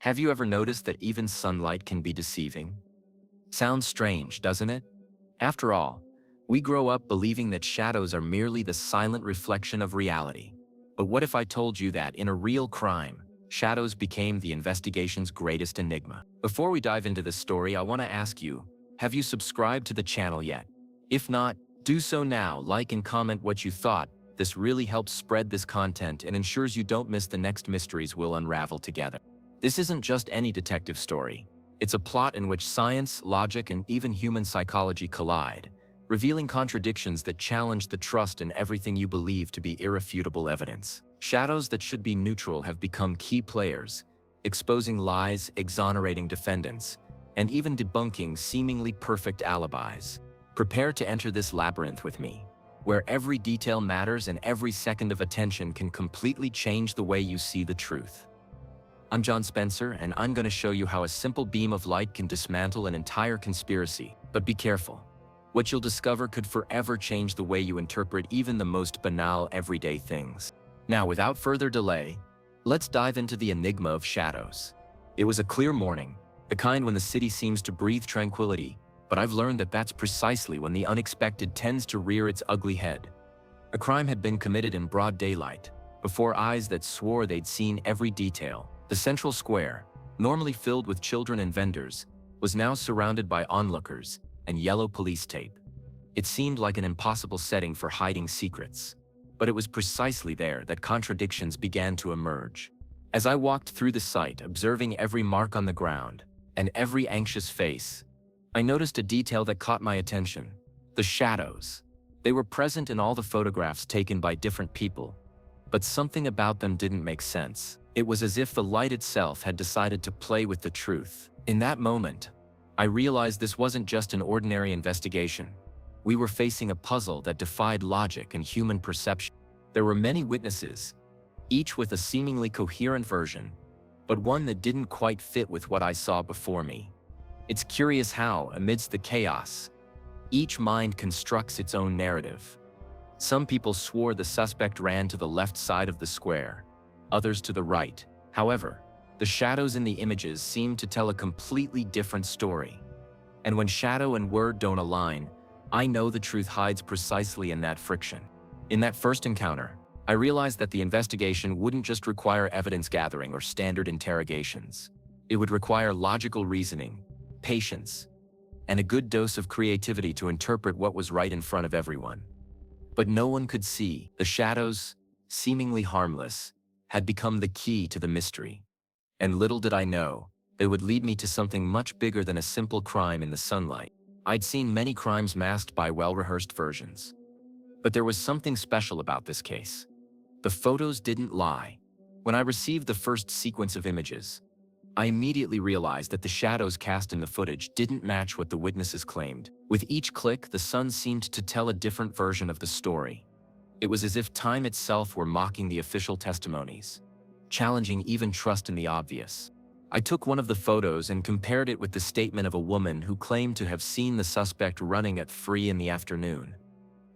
Have you ever noticed that even sunlight can be deceiving? Sounds strange, doesn't it? After all, we grow up believing that shadows are merely the silent reflection of reality. But what if I told you that in a real crime, shadows became the investigation's greatest enigma? Before we dive into this story, I want to ask you, have you subscribed to the channel yet? If not, do so now. Like and comment what you thought. This really helps spread this content and ensures you don't miss the next mysteries we'll unravel together. This isn't just any detective story. It's a plot in which science, logic, and even human psychology collide, revealing contradictions that challenge the trust in everything you believe to be irrefutable evidence. Shadows that should be neutral have become key players, exposing lies, exonerating defendants, and even debunking seemingly perfect alibis. Prepare to enter this labyrinth with me, where every detail matters and every second of attention can completely change the way you see the truth. I'm Jonh Spencer, and I'm going to show you how a simple beam of light can dismantle an entire conspiracy. But be careful. What you'll discover could forever change the way you interpret even the most banal everyday things. Now, without further delay, let's dive into the enigma of shadows. It was a clear morning, the kind when the city seems to breathe tranquility, but I've learned that that's precisely when the unexpected tends to rear its ugly head. A crime had been committed in broad daylight, before eyes that swore they'd seen every detail. The central square, normally filled with children and vendors, was now surrounded by onlookers and yellow police tape. It seemed like an impossible setting for hiding secrets. But it was precisely there that contradictions began to emerge. As I walked through the site, observing every mark on the ground and every anxious face, I noticed a detail that caught my attention: the shadows. They were present in all the photographs taken by different people, but something about them didn't make sense. It was as if the light itself had decided to play with the truth. In that moment, I realized this wasn't just an ordinary investigation. We were facing a puzzle that defied logic and human perception. There were many witnesses, each with a seemingly coherent version, but one that didn't quite fit with what I saw before me. It's curious how, amidst the chaos, each mind constructs its own narrative. Some people swore the suspect ran to the left side of the square, others to the right. However, the shadows in the images seemed to tell a completely different story. And when shadow and word don't align, I know the truth hides precisely in that friction. In that first encounter, I realized that the investigation wouldn't just require evidence gathering or standard interrogations. It would require logical reasoning, patience, and a good dose of creativity to interpret what was right in front of everyone. But no one could see. The shadows, seemingly harmless, had become the key to the mystery. And little did I know, they would lead me to something much bigger than a simple crime in the sunlight. I'd seen many crimes masked by well-rehearsed versions. But there was something special about this case. The photos didn't lie. When I received the first sequence of images, I immediately realized that the shadows cast in the footage didn't match what the witnesses claimed. With each click, the sun seemed to tell a different version of the story. It was as if time itself were mocking the official testimonies, challenging even trust in the obvious. I took one of the photos and compared it with the statement of a woman who claimed to have seen the suspect running at 3 in the afternoon.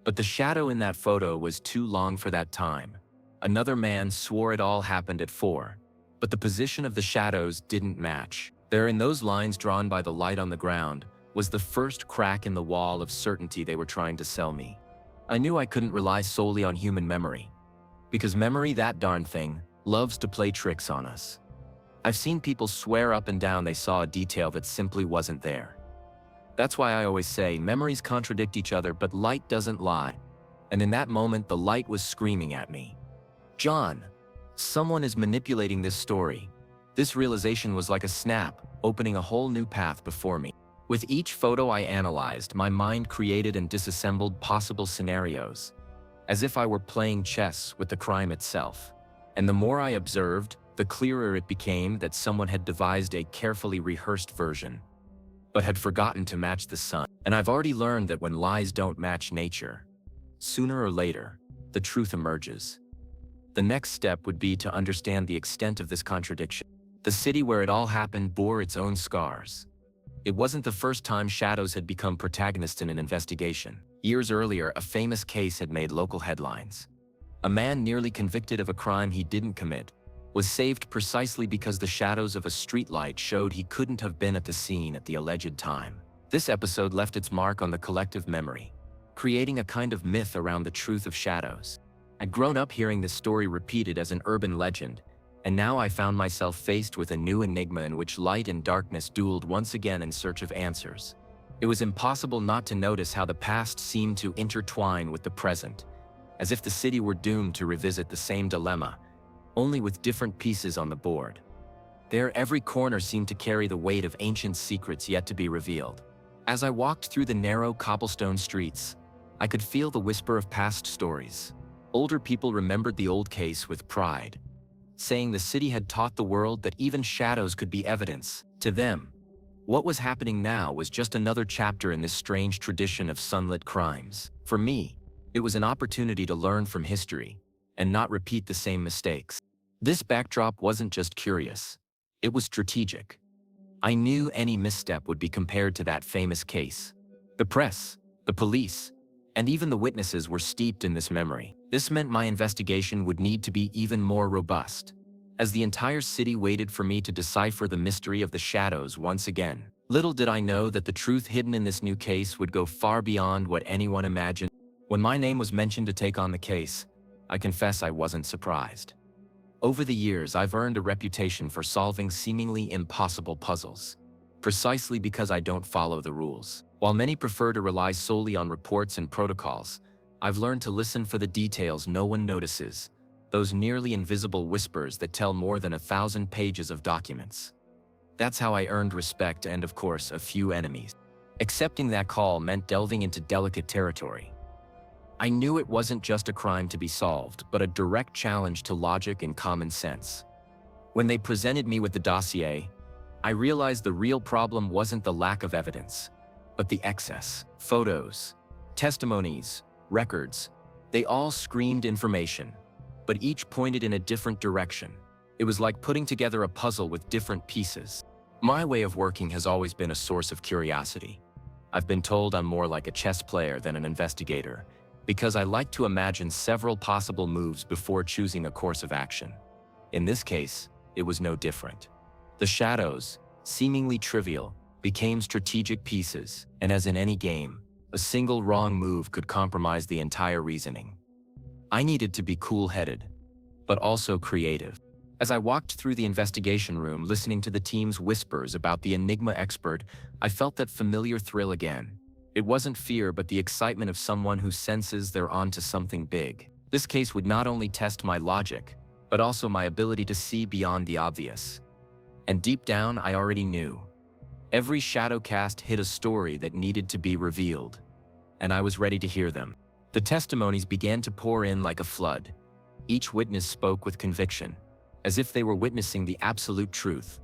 But the shadow in that photo was too long for that time. Another man swore it all happened at 4, but the position of the shadows didn't match. There, in those lines drawn by the light on the ground, was the first crack in the wall of certainty they were trying to sell me. I knew I couldn't rely solely on human memory, because memory, that darn thing, loves to play tricks on us. I've seen people swear up and down they saw a detail that simply wasn't there. That's why I always say memories contradict each other, but light doesn't lie. And in that moment, the light was screaming at me. John, someone is manipulating this story. This realization was like a snap, opening a whole new path before me. With each photo I analyzed, my mind created and disassembled possible scenarios, as if I were playing chess with the crime itself. And the more I observed, the clearer it became that someone had devised a carefully rehearsed version, but had forgotten to match the sun. And I've already learned that when lies don't match nature, sooner or later, the truth emerges. The next step would be to understand the extent of this contradiction. The city where it all happened bore its own scars. It wasn't the first time shadows had become protagonists in an investigation. Years earlier, a famous case had made local headlines. A man nearly convicted of a crime he didn't commit, was saved precisely because the shadows of a streetlight showed he couldn't have been at the scene at the alleged time. This episode left its mark on the collective memory, creating a kind of myth around the truth of shadows. I'd grown up hearing this story repeated as an urban legend, and now I found myself faced with a new enigma in which light and darkness dueled once again in search of answers. It was impossible not to notice how the past seemed to intertwine with the present, as if the city were doomed to revisit the same dilemma, only with different pieces on the board. There, every corner seemed to carry the weight of ancient secrets yet to be revealed. As I walked through the narrow cobblestone streets, I could feel the whisper of past stories. Older people remembered the old case with pride, saying the city had taught the world that even shadows could be evidence. To them, what was happening now was just another chapter in this strange tradition of sunlit crimes. For me, it was an opportunity to learn from history and not repeat the same mistakes. This backdrop wasn't just curious, it was strategic. I knew any misstep would be compared to that famous case. The press, the police, and even the witnesses were steeped in this memory. This meant my investigation would need to be even more robust, as the entire city waited for me to decipher the mystery of the shadows once again. Little did I know that the truth hidden in this new case would go far beyond what anyone imagined. When my name was mentioned to take on the case, I confess I wasn't surprised. Over the years, I've earned a reputation for solving seemingly impossible puzzles, precisely because I don't follow the rules. While many prefer to rely solely on reports and protocols, I've learned to listen for the details no one notices, those nearly invisible whispers that tell more than 1,000 pages of documents. That's how I earned respect and, of course, a few enemies. Accepting that call meant delving into delicate territory. I knew it wasn't just a crime to be solved, but a direct challenge to logic and common sense. When they presented me with the dossier, I realized the real problem wasn't the lack of evidence, but the excess. Photos, testimonies, records, they all screamed information, but each pointed in a different direction. It was like putting together a puzzle with different pieces. My way of working has always been a source of curiosity. I've been told I'm more like a chess player than an investigator, because I like to imagine several possible moves before choosing a course of action. In this case, it was no different. The shadows, seemingly trivial, became strategic pieces, and as in any game, a single wrong move could compromise the entire reasoning. I needed to be cool-headed, but also creative. As I walked through the investigation room listening to the team's whispers about the Enigma expert, I felt that familiar thrill again. It wasn't fear, but the excitement of someone who senses they're onto something big. This case would not only test my logic, but also my ability to see beyond the obvious. And deep down, I already knew. Every shadow cast hid a story that needed to be revealed, and I was ready to hear them. The testimonies began to pour in like a flood. Each witness spoke with conviction, as if they were witnessing the absolute truth.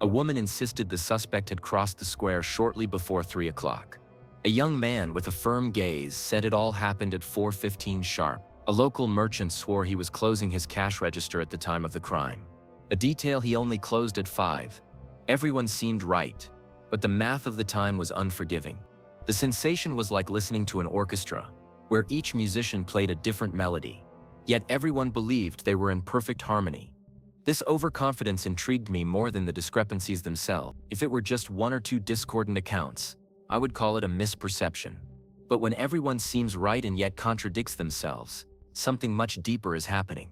A woman insisted the suspect had crossed the square shortly before 3 o'clock. A young man with a firm gaze said it all happened at 4:15 sharp. A local merchant swore he was closing his cash register at the time of the crime, a detail he only closed at 5. Everyone seemed right, but the math of the time was unforgiving. The sensation was like listening to an orchestra, where each musician played a different melody, yet everyone believed they were in perfect harmony. This overconfidence intrigued me more than the discrepancies themselves. If it were just one or two discordant accounts, I would call it a misperception. But when everyone seems right and yet contradicts themselves, something much deeper is happening.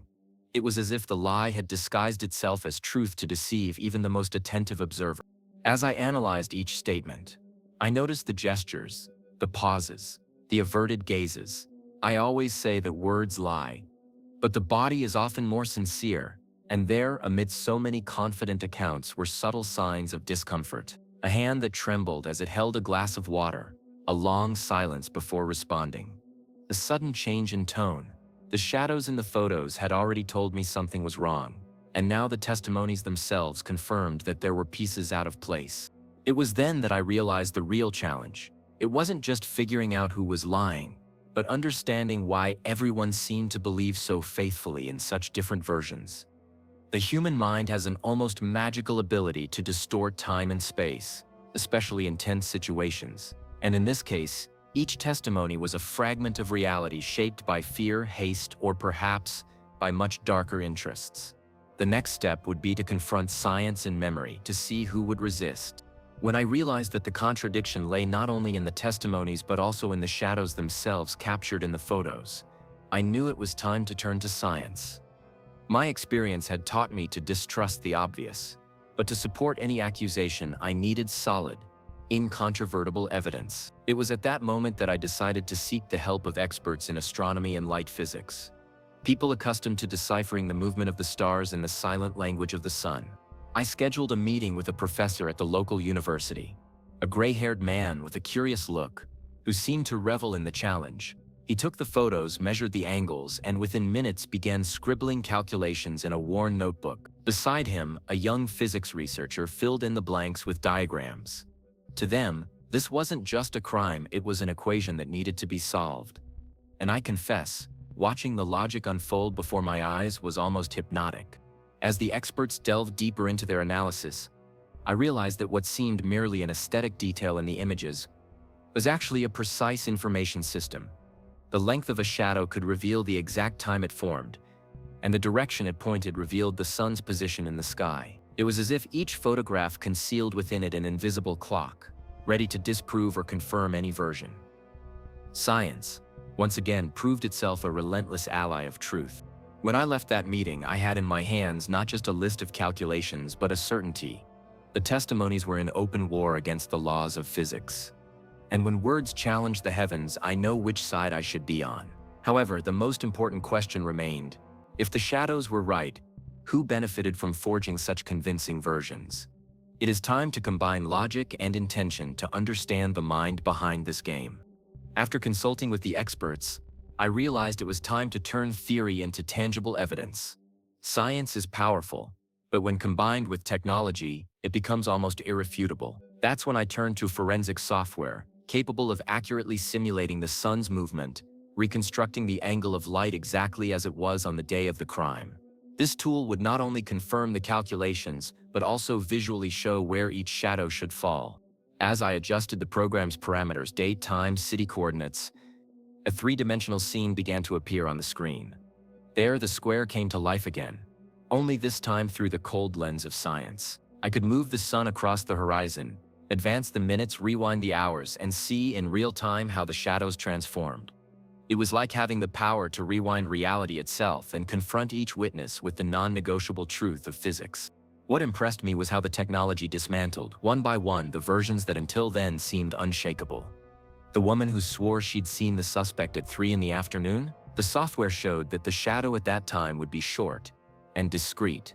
It was as if the lie had disguised itself as truth to deceive even the most attentive observer. As I analyzed each statement, I noticed the gestures, the pauses, the averted gazes. I always say that words lie, but the body is often more sincere, and there, amidst so many confident accounts, were subtle signs of discomfort. A hand that trembled as it held a glass of water, a long silence before responding. A sudden change in tone. The shadows in the photos had already told me something was wrong, and now the testimonies themselves confirmed that there were pieces out of place. It was then that I realized the real challenge. It wasn't just figuring out who was lying, but understanding why everyone seemed to believe so faithfully in such different versions. The human mind has an almost magical ability to distort time and space, especially in tense situations. And in this case, each testimony was a fragment of reality shaped by fear, haste, or perhaps by much darker interests. The next step would be to confront science and memory to see who would resist. When I realized that the contradiction lay not only in the testimonies but also in the shadows themselves captured in the photos, I knew it was time to turn to science. My experience had taught me to distrust the obvious, but to support any accusation I needed solid, incontrovertible evidence. It was at that moment that I decided to seek the help of experts in astronomy and light physics, people accustomed to deciphering the movement of the stars in the silent language of the sun. I scheduled a meeting with a professor at the local university, a gray-haired man with a curious look, who seemed to revel in the challenge. He took the photos, measured the angles, and within minutes began scribbling calculations in a worn notebook. Beside him, a young physics researcher filled in the blanks with diagrams. To them, this wasn't just a crime, it was an equation that needed to be solved. And I confess, watching the logic unfold before my eyes was almost hypnotic. As the experts delved deeper into their analysis, I realized that what seemed merely an aesthetic detail in the images was actually a precise information system. The length of a shadow could reveal the exact time it formed, and the direction it pointed revealed the sun's position in the sky. It was as if each photograph concealed within it an invisible clock, ready to disprove or confirm any version. Science, once again, proved itself a relentless ally of truth. When I left that meeting, I had in my hands not just a list of calculations, but a certainty. The testimonies were in open war against the laws of physics. And when words challenge the heavens, I know which side I should be on. However, the most important question remained. If the shadows were right, who benefited from forging such convincing versions? It is time to combine logic and intention to understand the mind behind this game. After consulting with the experts, I realized it was time to turn theory into tangible evidence. Science is powerful, but when combined with technology, it becomes almost irrefutable. That's when I turned to forensic software, capable of accurately simulating the sun's movement, reconstructing the angle of light exactly as it was on the day of the crime. This tool would not only confirm the calculations, but also visually show where each shadow should fall. As I adjusted the program's parameters, date, time, city coordinates, a three-dimensional scene began to appear on the screen. There, the square came to life again, only this time through the cold lens of science. I could move the sun across the horizon, advance the minutes, rewind the hours, and see in real time how the shadows transformed. It was like having the power to rewind reality itself and confront each witness with the non-negotiable truth of physics. What impressed me was how the technology dismantled, one by one, the versions that until then seemed unshakable. The woman who swore she'd seen the suspect at 3 in the afternoon? The software showed that the shadow at that time would be short and discreet.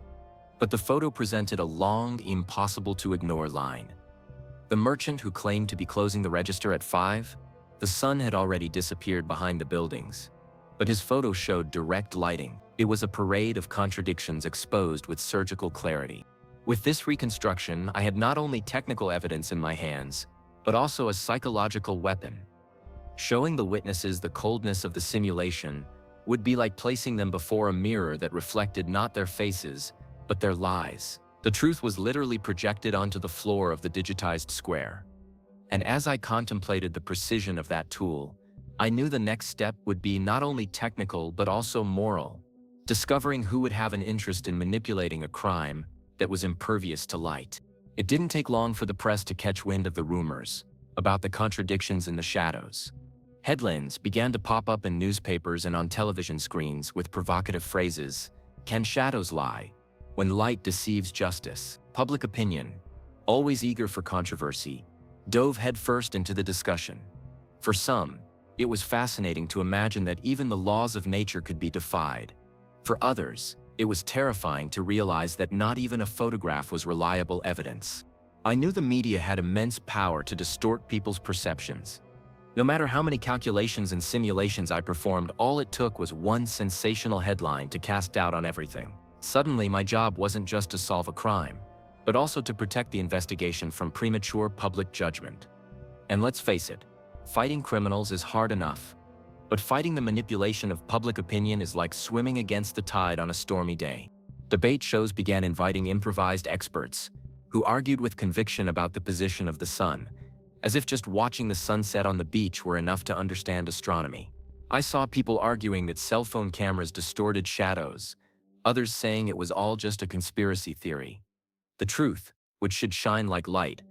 But the photo presented a long, impossible-to-ignore line. The merchant who claimed to be closing the register at 5? The sun had already disappeared behind the buildings. But his photo showed direct lighting. It was a parade of contradictions exposed with surgical clarity. With this reconstruction, I had not only technical evidence in my hands, but also a psychological weapon. Showing the witnesses the coldness of the simulation would be like placing them before a mirror that reflected not their faces, but their lies. The truth was literally projected onto the floor of the digitized square. And as I contemplated the precision of that tool, I knew the next step would be not only technical but also moral, discovering who would have an interest in manipulating a crime that was impervious to light. It didn't take long for the press to catch wind of the rumors about the contradictions in the shadows. Headlines began to pop up in newspapers and on television screens with provocative phrases. Can shadows lie? When light deceives justice. Public opinion, always eager for controversy, dove headfirst into the discussion. For some, it was fascinating to imagine that even the laws of nature could be defied. For others, it was terrifying to realize that not even a photograph was reliable evidence. I knew the media had immense power to distort people's perceptions. No matter how many calculations and simulations I performed, all it took was one sensational headline to cast doubt on everything. Suddenly, my job wasn't just to solve a crime, but also to protect the investigation from premature public judgment. And let's face it, fighting criminals is hard enough. But fighting the manipulation of public opinion is like swimming against the tide on a stormy day. Debate shows began inviting improvised experts, who argued with conviction about the position of the sun, as if just watching the sunset on the beach were enough to understand astronomy. I saw people arguing that cell phone cameras distorted shadows, others saying it was all just a conspiracy theory. The truth, which should shine like light,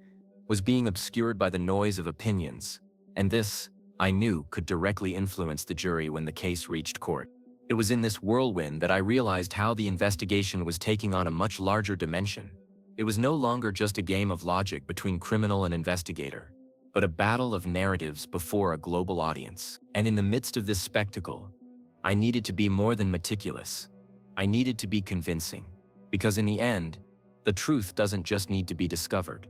was being obscured by the noise of opinions, and this, I knew, could directly influence the jury when the case reached court. It was in this whirlwind that I realized how the investigation was taking on a much larger dimension. It was no longer just a game of logic between criminal and investigator, but a battle of narratives before a global audience. And in the midst of this spectacle, I needed to be more than meticulous. I needed to be convincing. Because in the end, the truth doesn't just need to be discovered.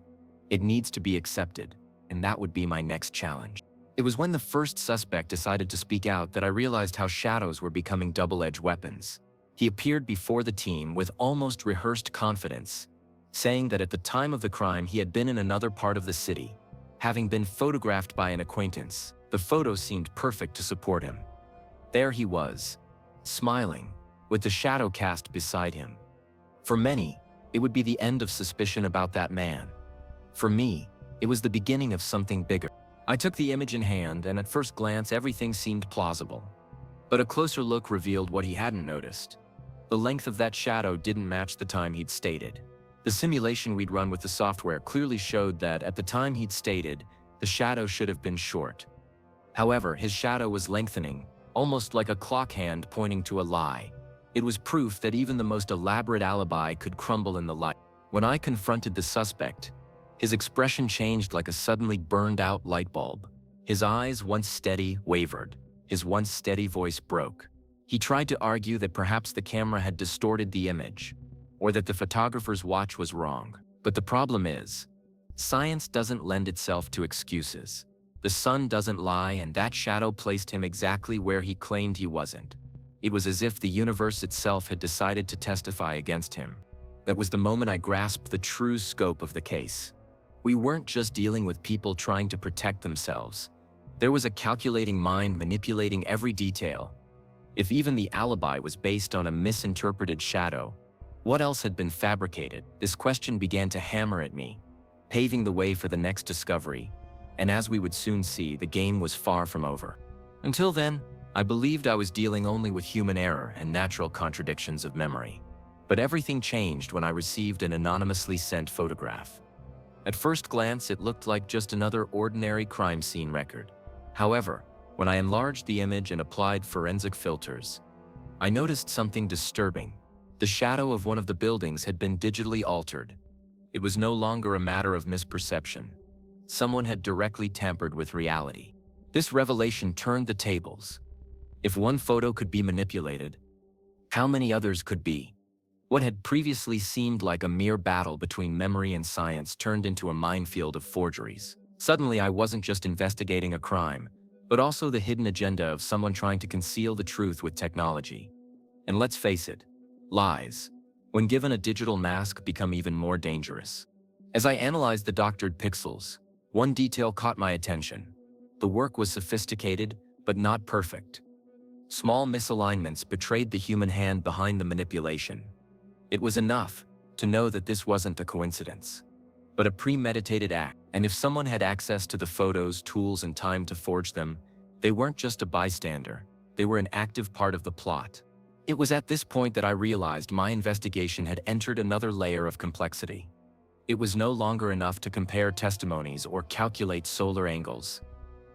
It needs to be accepted, and that would be my next challenge. It was when the first suspect decided to speak out that I realized how shadows were becoming double-edged weapons. He appeared before the team with almost rehearsed confidence, saying that at the time of the crime he had been in another part of the city, having been photographed by an acquaintance. The photo seemed perfect to support him. There he was, smiling, with the shadow cast beside him. For many, it would be the end of suspicion about that man. For me, it was the beginning of something bigger. I took the image in hand, and at first glance everything seemed plausible. But a closer look revealed what he hadn't noticed. The length of that shadow didn't match the time he'd stated. The simulation we'd run with the software clearly showed that at the time he'd stated, the shadow should have been short. However, his shadow was lengthening, almost like a clock hand pointing to a lie. It was proof that even the most elaborate alibi could crumble in the light. When I confronted the suspect, his expression changed like a suddenly burned-out light bulb. His eyes, once steady, wavered. His once steady voice broke. He tried to argue that perhaps the camera had distorted the image, or that the photographer's watch was wrong. But the problem is, science doesn't lend itself to excuses. The sun doesn't lie, and that shadow placed him exactly where he claimed he wasn't. It was as if the universe itself had decided to testify against him. That was the moment I grasped the true scope of the case. We weren't just dealing with people trying to protect themselves. There was a calculating mind manipulating every detail. If even the alibi was based on a misinterpreted shadow, what else had been fabricated? This question began to hammer at me, paving the way for the next discovery. And as we would soon see, the game was far from over. Until then, I believed I was dealing only with human error and natural contradictions of memory. But everything changed when I received an anonymously sent photograph. At first glance, it looked like just another ordinary crime scene record. However, when I enlarged the image and applied forensic filters, I noticed something disturbing. The shadow of one of the buildings had been digitally altered. It was no longer a matter of misperception. Someone had directly tampered with reality. This revelation turned the tables. If one photo could be manipulated, how many others could be? What had previously seemed like a mere battle between memory and science turned into a minefield of forgeries. Suddenly, I wasn't just investigating a crime, but also the hidden agenda of someone trying to conceal the truth with technology. And let's face it, lies, when given a digital mask, become even more dangerous. As I analyzed the doctored pixels, one detail caught my attention. The work was sophisticated, but not perfect. Small misalignments betrayed the human hand behind the manipulation. It was enough to know that this wasn't a coincidence, but a premeditated act. And if someone had access to the photos, tools, and time to forge them, they weren't just a bystander, they were an active part of the plot. It was at this point that I realized my investigation had entered another layer of complexity. It was no longer enough to compare testimonies or calculate solar angles.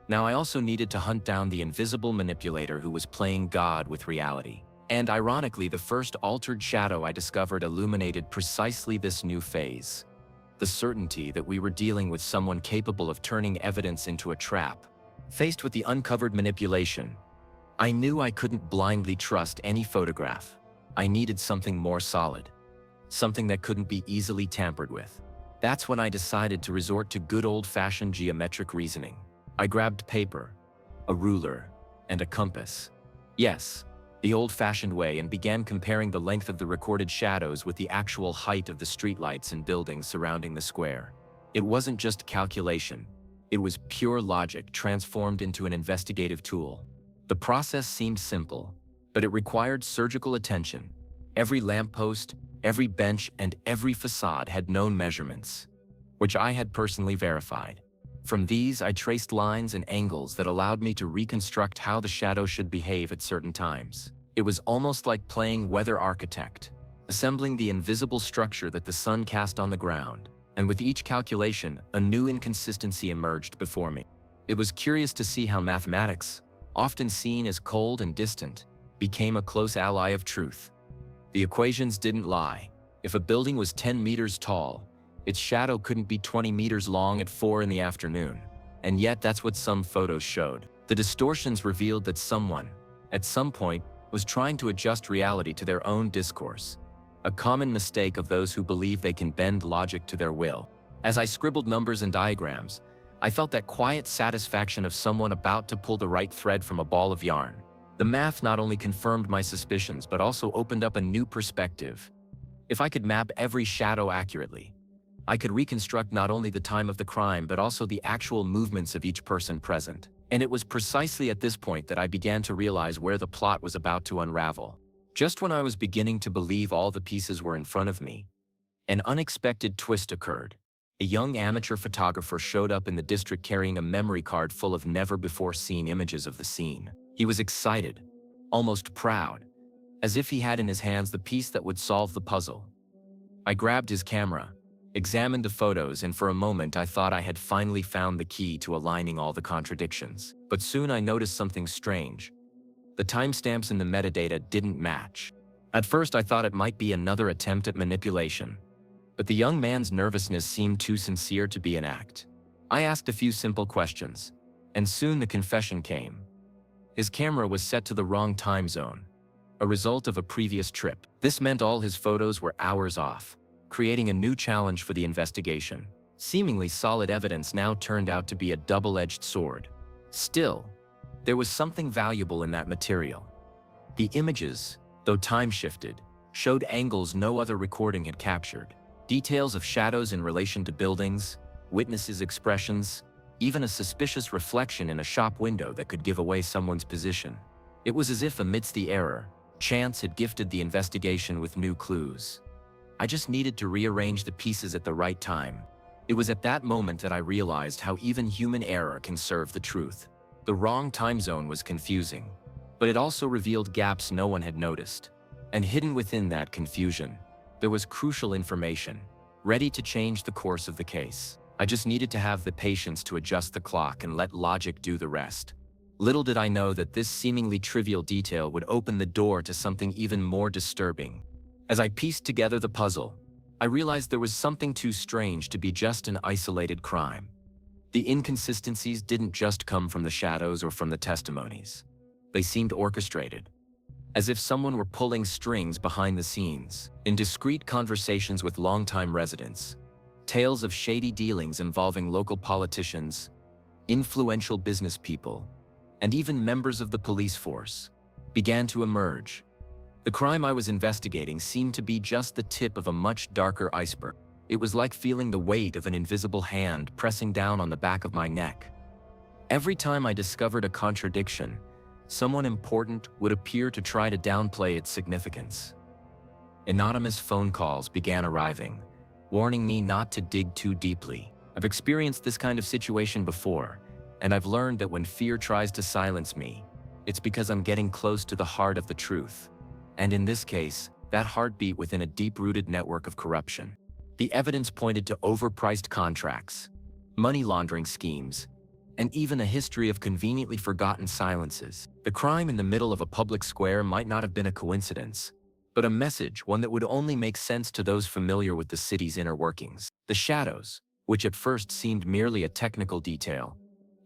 Now I also needed to hunt down the invisible manipulator who was playing God with reality. And ironically, the first altered shadow I discovered illuminated precisely this new phase. The certainty that we were dealing with someone capable of turning evidence into a trap. Faced with the uncovered manipulation, I knew I couldn't blindly trust any photograph. I needed something more solid. Something that couldn't be easily tampered with. That's when I decided to resort to good old-fashioned geometric reasoning. I grabbed paper, a ruler, and a compass. Yes, the old-fashioned way, and began comparing the length of the recorded shadows with the actual height of the streetlights and buildings surrounding the square. It wasn't just calculation. It was pure logic transformed into an investigative tool. The process seemed simple, but it required surgical attention. Every lamppost, every bench, and every facade had known measurements, which I had personally verified. From these, I traced lines and angles that allowed me to reconstruct how the shadow should behave at certain times. It was almost like playing weather architect, assembling the invisible structure that the sun cast on the ground. And with each calculation, a new inconsistency emerged before me. It was curious to see how mathematics, often seen as cold and distant, became a close ally of truth. The equations didn't lie. If a building was 10 meters tall, its shadow couldn't be 20 meters long at 4 in the afternoon. And yet that's what some photos showed. The distortions revealed that someone, at some point, was trying to adjust reality to their own discourse, a common mistake of those who believe they can bend logic to their will. As I scribbled numbers and diagrams, I felt that quiet satisfaction of someone about to pull the right thread from a ball of yarn. The math not only confirmed my suspicions but also opened up a new perspective. If I could map every shadow accurately, I could reconstruct not only the time of the crime but also the actual movements of each person present. And it was precisely at this point that I began to realize where the plot was about to unravel. Just when I was beginning to believe all the pieces were in front of me, an unexpected twist occurred. A young amateur photographer showed up in the district carrying a memory card full of never-before-seen images of the scene. He was excited, almost proud, as if he had in his hands the piece that would solve the puzzle. I grabbed his camera, examined the photos, and for a moment I thought I had finally found the key to aligning all the contradictions. But soon I noticed something strange. The timestamps in the metadata didn't match. At first I thought it might be another attempt at manipulation, but the young man's nervousness seemed too sincere to be an act. I asked a few simple questions, and soon the confession came. His camera was set to the wrong time zone, a result of a previous trip. This meant all his photos were hours off, creating a new challenge for the investigation. Seemingly solid evidence now turned out to be a double-edged sword. Still, there was something valuable in that material. The images, though time-shifted, showed angles no other recording had captured. Details of shadows in relation to buildings, witnesses' expressions, even a suspicious reflection in a shop window that could give away someone's position. It was as if amidst the error, chance had gifted the investigation with new clues. I just needed to rearrange the pieces at the right time. It was at that moment that I realized how even human error can serve the truth. The wrong time zone was confusing, but it also revealed gaps no one had noticed. And hidden within that confusion, there was crucial information, ready to change the course of the case. I just needed to have the patience to adjust the clock and let logic do the rest. Little did I know that this seemingly trivial detail would open the door to something even more disturbing. As I pieced together the puzzle, I realized there was something too strange to be just an isolated crime. The inconsistencies didn't just come from the shadows or from the testimonies. They seemed orchestrated, as if someone were pulling strings behind the scenes. In discreet conversations with longtime residents, tales of shady dealings involving local politicians, influential business people, and even members of the police force began to emerge. The crime I was investigating seemed to be just the tip of a much darker iceberg. It was like feeling the weight of an invisible hand pressing down on the back of my neck. Every time I discovered a contradiction, someone important would appear to try to downplay its significance. Anonymous phone calls began arriving, warning me not to dig too deeply. I've experienced this kind of situation before, and I've learned that when fear tries to silence me, it's because I'm getting close to the heart of the truth. And in this case, that heartbeat within a deep-rooted network of corruption. The evidence pointed to overpriced contracts, money laundering schemes, and even a history of conveniently forgotten silences. The crime in the middle of a public square might not have been a coincidence, but a message, one that would only make sense to those familiar with the city's inner workings. The shadows, which at first seemed merely a technical detail,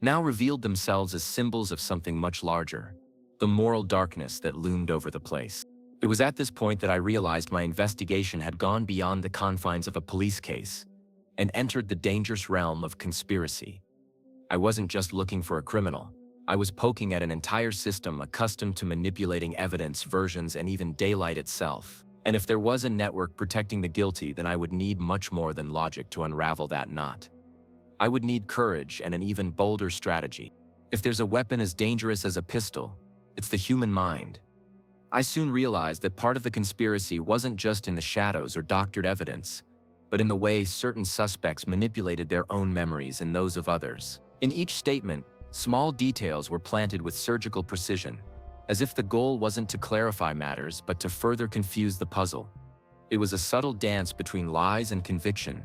now revealed themselves as symbols of something much larger, the moral darkness that loomed over the place. It was at this point that I realized my investigation had gone beyond the confines of a police case and entered the dangerous realm of conspiracy. I wasn't just looking for a criminal. I was poking at an entire system accustomed to manipulating evidence, versions, and even daylight itself. And if there was a network protecting the guilty, then I would need much more than logic to unravel that knot. I would need courage and an even bolder strategy. If there's a weapon as dangerous as a pistol, it's the human mind. I soon realized that part of the conspiracy wasn't just in the shadows or doctored evidence, but in the way certain suspects manipulated their own memories and those of others. In each statement, small details were planted with surgical precision, as if the goal wasn't to clarify matters but to further confuse the puzzle. It was a subtle dance between lies and conviction,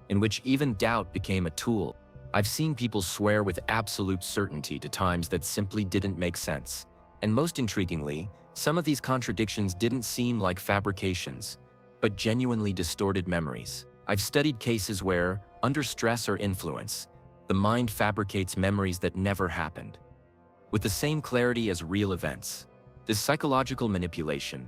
in which even doubt became a tool. I've seen people swear with absolute certainty to times that simply didn't make sense. And most intriguingly, some of these contradictions didn't seem like fabrications, but genuinely distorted memories. I've studied cases where, under stress or influence, the mind fabricates memories that never happened, with the same clarity as real events. This psychological manipulation,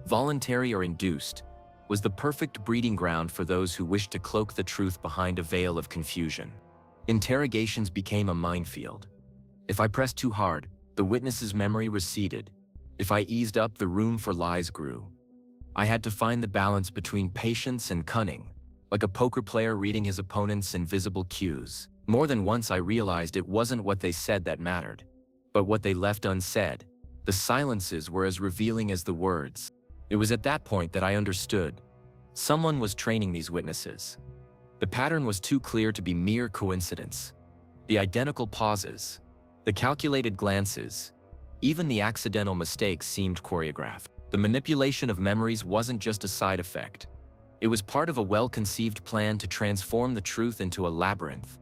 voluntary or induced, was the perfect breeding ground for those who wished to cloak the truth behind a veil of confusion. Interrogations became a minefield. If I pressed too hard, the witness's memory receded. If I eased up, the room for lies grew. I had to find the balance between patience and cunning, like a poker player reading his opponent's invisible cues. More than once I realized it wasn't what they said that mattered, but what they left unsaid. The silences were as revealing as the words. It was at that point that I understood. Someone was training these witnesses. The pattern was too clear to be mere coincidence. The identical pauses, the calculated glances, even the accidental mistakes seemed choreographed. The manipulation of memories wasn't just a side effect. It was part of a well-conceived plan to transform the truth into a labyrinth.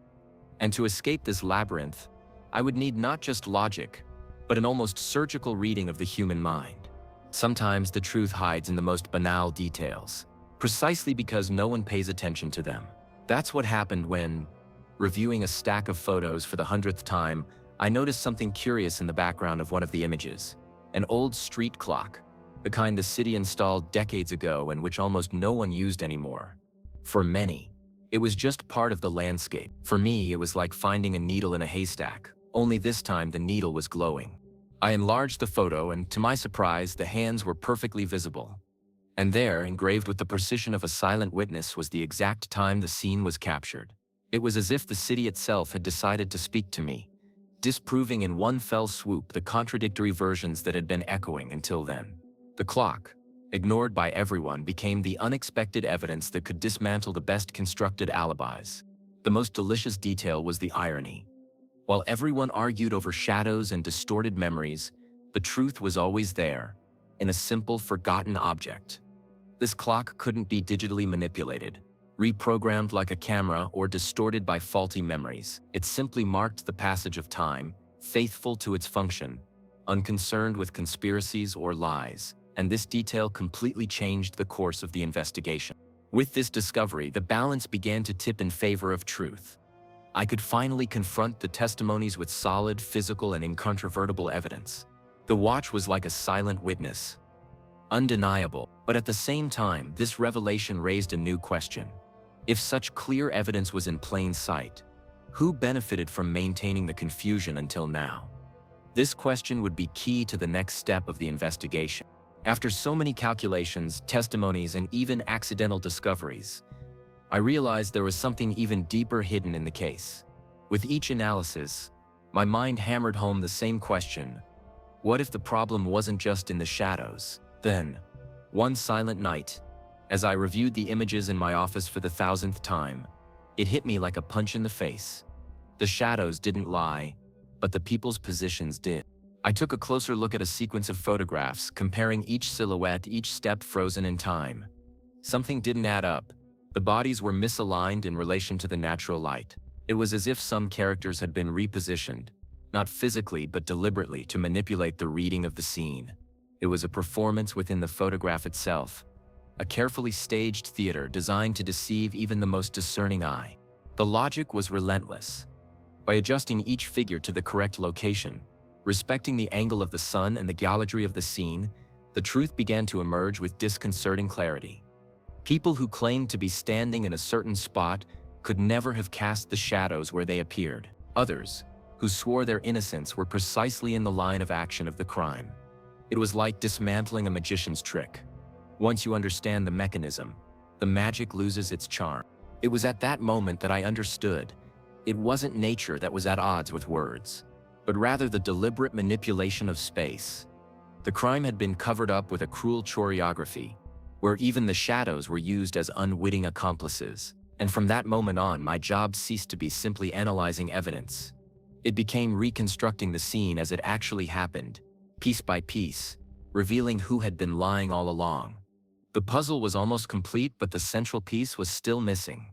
And to escape this labyrinth, I would need not just logic, but an almost surgical reading of the human mind. Sometimes the truth hides in the most banal details, precisely because no one pays attention to them. That's what happened when, reviewing a stack of photos for the 100th time, I noticed something curious in the background of one of the images. An old street clock, the kind the city installed decades ago and which almost no one used anymore. For many, it was just part of the landscape. For me, it was like finding a needle in a haystack, only this time the needle was glowing. I enlarged the photo and, to my surprise, the hands were perfectly visible. And there, engraved with the precision of a silent witness, was the exact time the scene was captured. It was as if the city itself had decided to speak to me, disproving in one fell swoop the contradictory versions that had been echoing until then. The clock, ignored by everyone, became the unexpected evidence that could dismantle the best constructed alibis. The most delicious detail was the irony. While everyone argued over shadows and distorted memories, the truth was always there, in a simple, forgotten object. This clock couldn't be digitally manipulated, reprogrammed like a camera, or distorted by faulty memories. It simply marked the passage of time, faithful to its function, unconcerned with conspiracies or lies. And this detail completely changed the course of the investigation. With this discovery, the balance began to tip in favor of truth. I could finally confront the testimonies with solid, physical, and incontrovertible evidence. The watch was like a silent witness, undeniable, but at the same time, this revelation raised a new question. If such clear evidence was in plain sight, who benefited from maintaining the confusion until now? This question would be key to the next step of the investigation. After so many calculations, testimonies, and even accidental discoveries, I realized there was something even deeper hidden in the case. With each analysis, my mind hammered home the same question: what if the problem wasn't just in the shadows? Then, one silent night, as I reviewed the images in my office for the 1000th time, it hit me like a punch in the face. The shadows didn't lie, but the people's positions did. I took a closer look at a sequence of photographs, comparing each silhouette, each step frozen in time. Something didn't add up. The bodies were misaligned in relation to the natural light. It was as if some characters had been repositioned, not physically but deliberately, to manipulate the reading of the scene. It was a performance within the photograph itself, a carefully staged theater designed to deceive even the most discerning eye. The logic was relentless. By adjusting each figure to the correct location, respecting the angle of the sun and the gallery of the scene, the truth began to emerge with disconcerting clarity. People who claimed to be standing in a certain spot could never have cast the shadows where they appeared. Others, who swore their innocence, were precisely in the line of action of the crime. It was like dismantling a magician's trick. Once you understand the mechanism, the magic loses its charm. It was at that moment that I understood. It wasn't nature that was at odds with words, but rather the deliberate manipulation of space. The crime had been covered up with a cruel choreography, where even the shadows were used as unwitting accomplices. And from that moment on, my job ceased to be simply analyzing evidence. It became reconstructing the scene as it actually happened, piece by piece, revealing who had been lying all along. The puzzle was almost complete, but the central piece was still missing.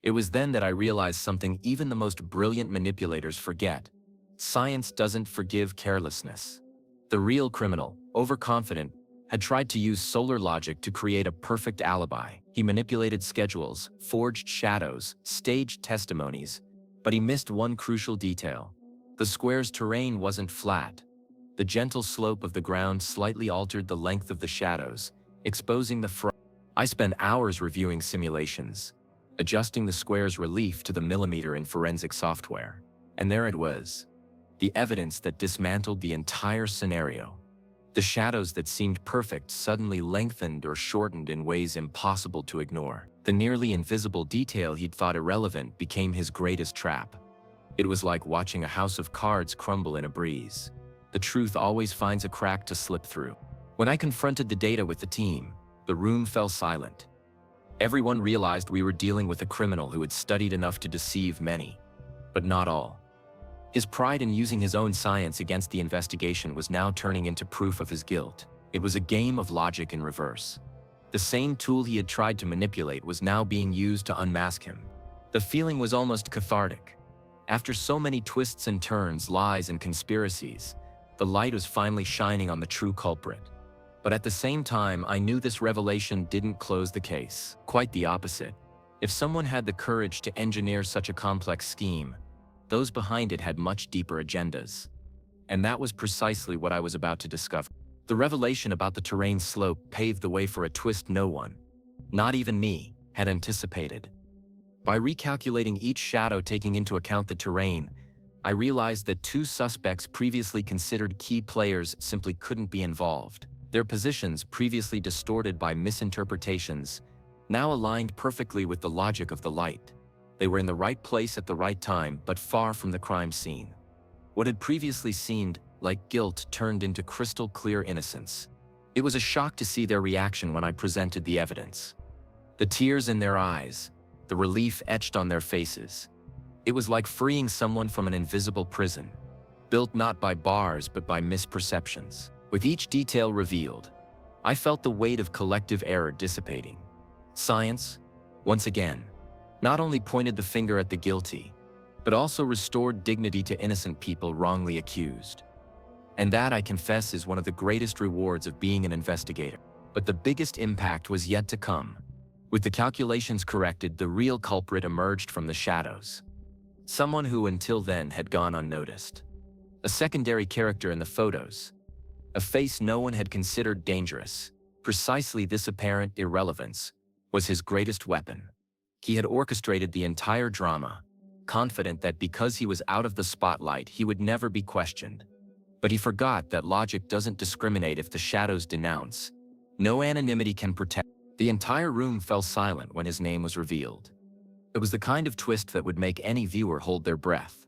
It was then that I realized something even the most brilliant manipulators forget. Science doesn't forgive carelessness. The real criminal, overconfident, had tried to use solar logic to create a perfect alibi. He manipulated schedules, forged shadows, staged testimonies, but he missed one crucial detail. The square's terrain wasn't flat. The gentle slope of the ground slightly altered the length of the shadows, exposing the fraud. I spent hours reviewing simulations, adjusting the square's relief to the millimeter in forensic software. And there it was, the evidence that dismantled the entire scenario. The shadows that seemed perfect suddenly lengthened or shortened in ways impossible to ignore. The nearly invisible detail he'd thought irrelevant became his greatest trap. It was like watching a house of cards crumble in a breeze. The truth always finds a crack to slip through. When I confronted the data with the team, the room fell silent. Everyone realized we were dealing with a criminal who had studied enough to deceive many, but not all. His pride in using his own science against the investigation was now turning into proof of his guilt. It was a game of logic in reverse. The same tool he had tried to manipulate was now being used to unmask him. The feeling was almost cathartic. After so many twists and turns, lies and conspiracies, the light was finally shining on the true culprit. But at the same time, I knew this revelation didn't close the case. Quite the opposite. If someone had the courage to engineer such a complex scheme, those behind it had much deeper agendas. And that was precisely what I was about to discover. The revelation about the terrain slope paved the way for a twist no one, not even me, had anticipated. By recalculating each shadow taking into account the terrain, I realized that two suspects previously considered key players simply couldn't be involved. Their positions, previously distorted by misinterpretations, now aligned perfectly with the logic of the light. They were in the right place at the right time, but far from the crime scene. What had previously seemed like guilt turned into crystal clear innocence. It was a shock to see their reaction when I presented the evidence. The tears in their eyes, the relief etched on their faces. It was like freeing someone from an invisible prison, built not by bars but by misperceptions. With each detail revealed, I felt the weight of collective error dissipating. Science, once again, not only pointed the finger at the guilty, but also restored dignity to innocent people wrongly accused. And that, I confess, is one of the greatest rewards of being an investigator. But the biggest impact was yet to come. With the calculations corrected, the real culprit emerged from the shadows. Someone who until then had gone unnoticed. A secondary character in the photos. A face no one had considered dangerous. Precisely this apparent irrelevance was his greatest weapon. He had orchestrated the entire drama, confident that because he was out of the spotlight, he would never be questioned. But he forgot that logic doesn't discriminate if the shadows denounce. No anonymity can protect. The entire room fell silent when his name was revealed. It was the kind of twist that would make any viewer hold their breath.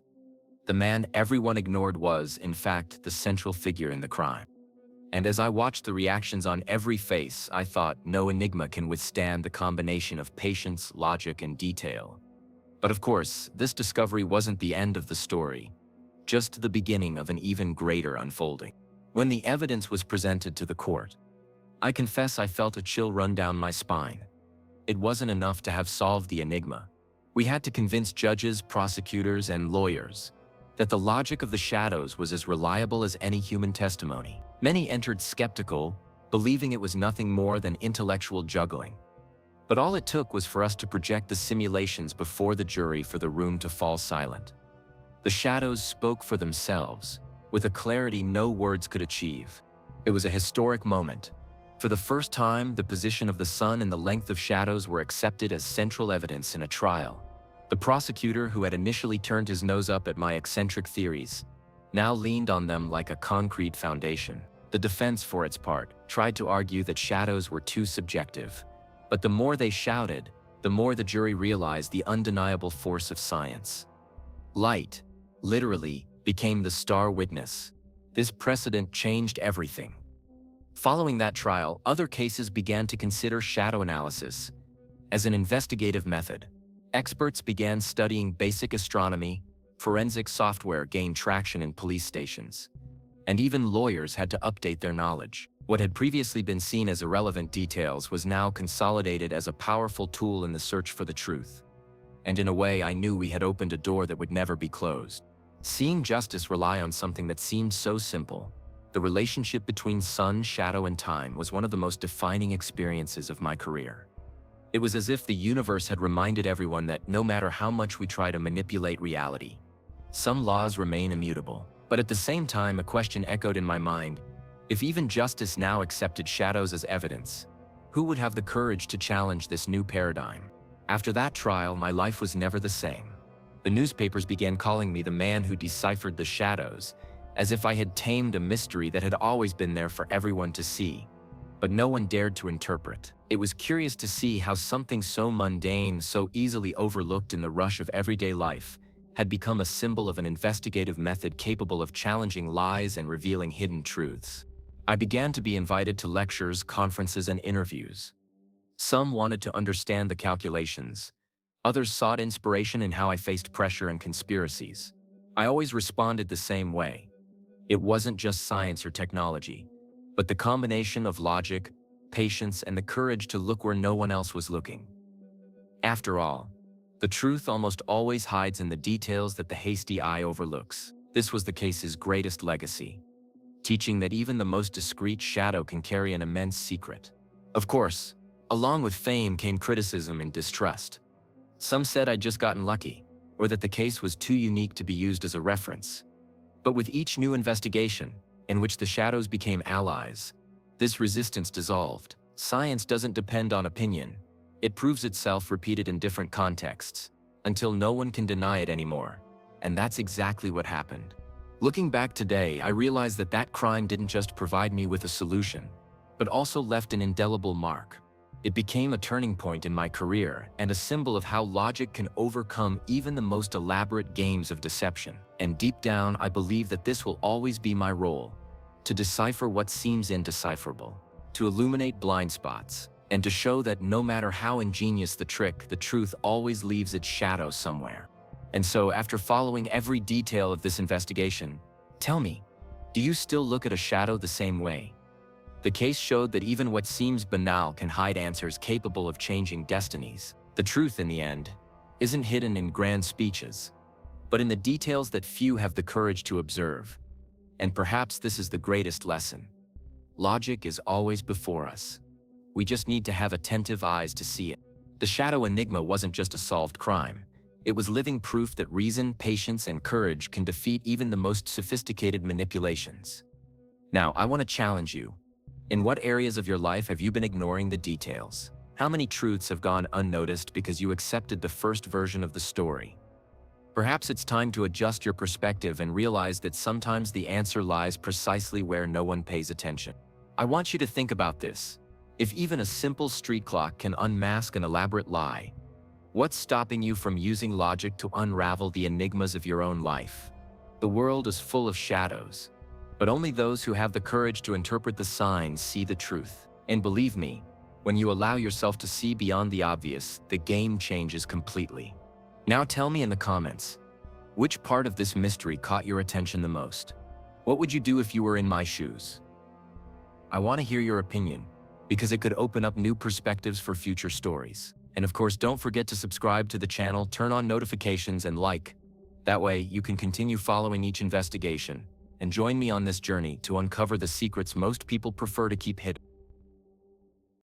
The man everyone ignored was, in fact, the central figure in the crime. And as I watched the reactions on every face, I thought, no enigma can withstand the combination of patience, logic, and detail. But of course, this discovery wasn't the end of the story, just the beginning of an even greater unfolding. When the evidence was presented to the court, I confess I felt a chill run down my spine. It wasn't enough to have solved the enigma. We had to convince judges, prosecutors, and lawyers that the logic of the shadows was as reliable as any human testimony. Many entered skeptical, believing it was nothing more than intellectual juggling. But all it took was for us to project the simulations before the jury for the room to fall silent. The shadows spoke for themselves, with a clarity no words could achieve. It was a historic moment. For the first time, the position of the sun and the length of shadows were accepted as central evidence in a trial. The prosecutor, who had initially turned his nose up at my eccentric theories, now leaned on them like a concrete foundation. The defense, for its part, tried to argue that shadows were too subjective. But the more they shouted, the more the jury realized the undeniable force of science. Light, literally, became the star witness. This precedent changed everything. Following that trial, other cases began to consider shadow analysis as an investigative method. Experts began studying basic astronomy. Forensic software gained traction in police stations. and even lawyers had to update their knowledge. What had previously been seen as irrelevant details was now consolidated as a powerful tool in the search for the truth. And in a way, I knew we had opened a door that would never be closed. Seeing justice rely on something that seemed so simple, the relationship between sun, shadow, and time was one of the most defining experiences of my career. It was as if the universe had reminded everyone that no matter how much we try to manipulate reality, some laws remain immutable. But at the same time, a question echoed in my mind: if even justice now accepted shadows as evidence, who would have the courage to challenge this new paradigm? After that trial, my life was never the same. The newspapers began calling me the man who deciphered the shadows, as if I had tamed a mystery that had always been there for everyone to see, but no one dared to interpret. It was curious to see how something so mundane, so easily overlooked in the rush of everyday life, had become a symbol of an investigative method capable of challenging lies and revealing hidden truths. I began to be invited to lectures, conferences, and interviews. Some wanted to understand the calculations. Others sought inspiration in how I faced pressure and conspiracies. I always responded the same way. It wasn't just science or technology, but the combination of logic, patience, and the courage to look where no one else was looking. After all, the truth almost always hides in the details that the hasty eye overlooks. This was the case's greatest legacy, teaching that even the most discreet shadow can carry an immense secret. Of course, along with fame came criticism and distrust. Some said I'd just gotten lucky, or that the case was too unique to be used as a reference. But with each new investigation, in which the shadows became allies, this resistance dissolved. Science doesn't depend on opinion. It proves itself repeated in different contexts, until no one can deny it anymore. And that's exactly what happened. Looking back today, I realize that that crime didn't just provide me with a solution, but also left an indelible mark. It became a turning point in my career and a symbol of how logic can overcome even the most elaborate games of deception. And deep down, I believe that this will always be my role: to decipher what seems indecipherable, to illuminate blind spots, and to show that no matter how ingenious the trick, the truth always leaves its shadow somewhere. And so, after following every detail of this investigation, tell me, do you still look at a shadow the same way? The case showed that even what seems banal can hide answers capable of changing destinies. The truth, in the end, isn't hidden in grand speeches, but in the details that few have the courage to observe. And perhaps this is the greatest lesson. Logic is always before us. We just need to have attentive eyes to see it. The shadow enigma wasn't just a solved crime. It was living proof that reason, patience, and courage can defeat even the most sophisticated manipulations. Now, I want to challenge you. In what areas of your life have you been ignoring the details? How many truths have gone unnoticed because you accepted the first version of the story? Perhaps it's time to adjust your perspective and realize that sometimes the answer lies precisely where no one pays attention. I want you to think about this. If even a simple street clock can unmask an elaborate lie, what's stopping you from using logic to unravel the enigmas of your own life? The world is full of shadows, but only those who have the courage to interpret the signs see the truth. And believe me, when you allow yourself to see beyond the obvious, the game changes completely. Now tell me in the comments, which part of this mystery caught your attention the most? What would you do if you were in my shoes? I want to hear your opinion, because it could open up new perspectives for future stories. And of course, don't forget to subscribe to the channel, turn on notifications, and like. That way, you can continue following each investigation and join me on this journey to uncover the secrets most people prefer to keep hidden.